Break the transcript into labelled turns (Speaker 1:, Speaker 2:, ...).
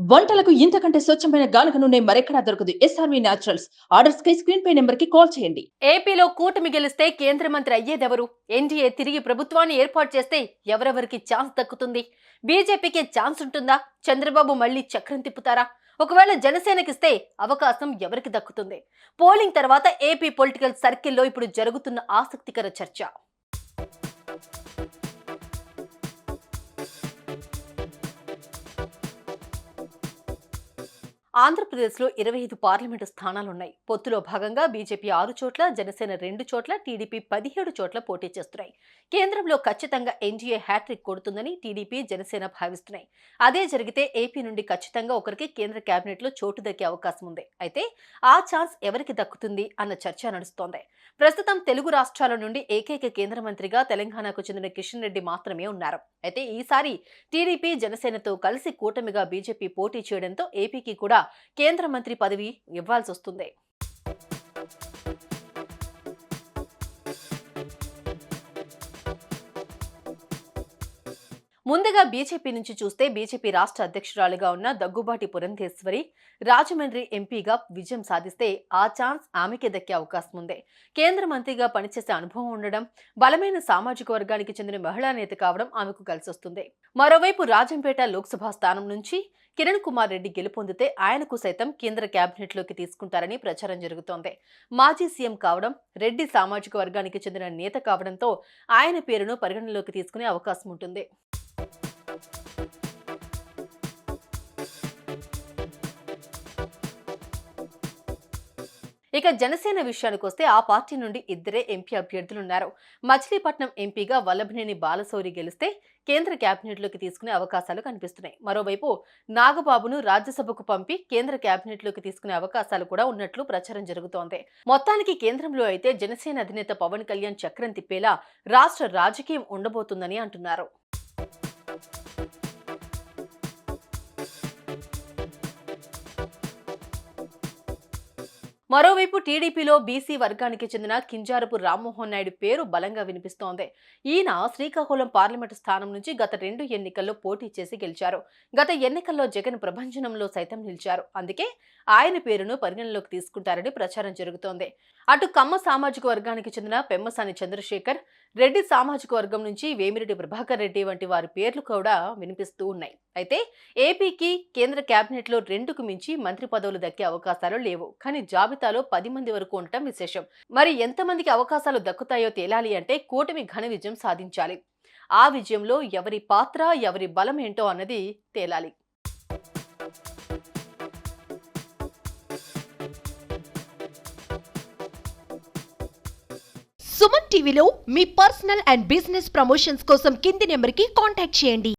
Speaker 1: వంటలకు ఇంతకంటే స్వచ్ఛమైన గానుగ నూనె మరెక్కడా దొరకదు. SRV naturals. ఆర్డర్స్ కై స్క్రీన్ పై నెంబర్ కి కాల్ చేయండి. ఏపీలో కూటమి గెలిస్తే కేంద్ర మంత్రి అయ్యేదెవరు? ఎన్డీఏ తిరిగి ప్రభుత్వాన్ని ఏర్పాటు చేస్తే ఎవరెవరికి ఛాన్స్ దక్కుతుంది? బీజేపీకి ఛాన్స్ ఉంటుందా? చంద్రబాబు మళ్ళీ చక్రం తిప్పుతారా? ఒకవేళ జనసేనకిస్తే అవకాశం ఎవరికి దక్కుతుంది? పోలింగ్ తర్వాత ఏపీ పొలిటికల్ సర్కిల్లో ఇప్పుడు జరుగుతున్న ఆసక్తికర చర్చ. ఆంధ్రప్రదేశ్లో 25 పార్లమెంటు స్థానాలున్నాయి. పొత్తులో భాగంగా బీజేపీ 6 చోట్ల, జనసేన 2 చోట్ల, టీడీపీ 17 చోట్ల పోటీ చేస్తున్నాయి. కేంద్రంలో ఖచ్చితంగా ఎన్డీఏ హ్యాట్రిక్ కొడుతుందని టీడీపీ, జనసేన భావిస్తున్నాయి. అదే జరిగితే ఏపీ నుండి ఖచ్చితంగా ఒకరికి కేంద్ర కేబినెట్లో చోటు దక్కే అవకాశం ఉంది. అయితే ఆ ఛాన్స్ ఎవరికి దక్కుతుంది అన్న చర్చ నడుస్తోంది. ప్రస్తుతం తెలుగు రాష్ట్రాల నుండి ఏకైక కేంద్ర మంత్రిగా తెలంగాణకు చెందిన కిషన్ రెడ్డి మాత్రమే ఉన్నారు. అయితే ఈసారి టీడీపీ, జనసేనతో కలిసి కూటమిగా బీజేపీ పోటీ చేయడంతో ఏపీకి కూడా కేంద్ర మంత్రి పదవి ఇవ్వాల్సి వస్తుంది. ముందుగా బీజేపీ నుంచి చూస్తే బీజేపీ రాష్ట్ర అధ్యక్షురాలుగా ఉన్న దగ్గుబాటి పురంధేశ్వరి రాజమండ్రి ఎంపీగా విజయం సాధిస్తే ఆ ఛాన్స్ ఆమెకే దక్కే అవకాశం ఉంది. కేంద్ర మంత్రిగా పనిచేసే అనుభవం ఉండడం, బలమైన సామాజిక వర్గానికి చెందిన మహిళా నేత కావడం ఆమెకు కలిసొస్తుంది. మరోవైపు రాజంపేట లోక్సభ స్థానం నుంచి కిరణ్ కుమార్ రెడ్డి గెలుపొందితే ఆయనకు సైతం కేంద్ర కేబినెట్లోకి తీసుకుంటారని ప్రచారం జరుగుతోంది. మాజీ సీఎం కావడం, రెడ్డి సామాజిక వర్గానికి చెందిన నేత కావడంతో ఆయన పేరును పరిగణనలోకి తీసుకునే అవకాశం ఉంటుంది. ఇక జనసేన విషయానికి వస్తే ఆ పార్టీ నుండి ఇద్దరే ఎంపీ అభ్యర్థులున్నారు. మచిలీపట్నం ఎంపీగా వల్లభనేని బాలశౌరి గెలిస్తే కేంద్ర కేబినెట్లోకి తీసుకునే అవకాశాలు కనిపిస్తున్నాయి. మరోవైపు నాగబాబును రాజ్యసభకు పంపి కేంద్ర కేబినెట్లోకి తీసుకునే అవకాశాలు కూడా ఉన్నట్లు ప్రచారం జరుగుతోంది. మొత్తానికి కేంద్రంలో అయితే జనసేన అధినేత పవన్ కళ్యాణ్ చక్రం తిప్పేలా రాష్ట్ర రాజకీయం ఉండబోతుందని అంటున్నారు. మరోవైపు టీడీపీలో బీసీ వర్గానికి చెందిన కింజారపు రామ్మోహన్ నాయుడు పేరు బలంగా వినిపిస్తోంది. ఈయన శ్రీకాకుళం పార్లమెంటు స్థానం నుంచి గత 2 ఎన్నికల్లో పోటీ చేసి గెలిచారు. గత ఎన్నికల్లో జగన్ ప్రభంజనంలో సైతం నిలిచారు. అందుకే ఆయన పేరును పరిగణలోకి తీసుకుంటారని ప్రచారం జరుగుతోంది. అటు కమ్మ సామాజిక వర్గానికి చెందిన పెమ్మసాని చంద్రశేఖర్, రెడ్డి సామాజిక వర్గం నుంచి వేమిరెడ్డి ప్రభాకర్ రెడ్డి వంటి వారి పేర్లు కూడా వినిపిస్తూ ఉన్నాయి. అయితే ఏపీకి కేంద్ర కేబినెట్లో 2కు మించి మంత్రి పదవులు దక్కే అవకాశాలు లేవు. కానీ జాబితాలో 10 మంది వరకు ఉండటం విశేషం. మరి ఎంతమందికి అవకాశాలు దక్కుతాయో తేలాలి అంటే కూటమి ఘన విజయం సాధించాలి. ఆ విజయంలో ఎవరి పాత్ర, ఎవరి బలం ఏంటో అన్నది తేలాలి.
Speaker 2: సుమన్ టీవీలో మీ పర్సనల్ అండ్ బిజినెస్ ప్రమోషన్స్ కోసం కింది నెంబర్కి కాంటాక్ట్ చేయండి.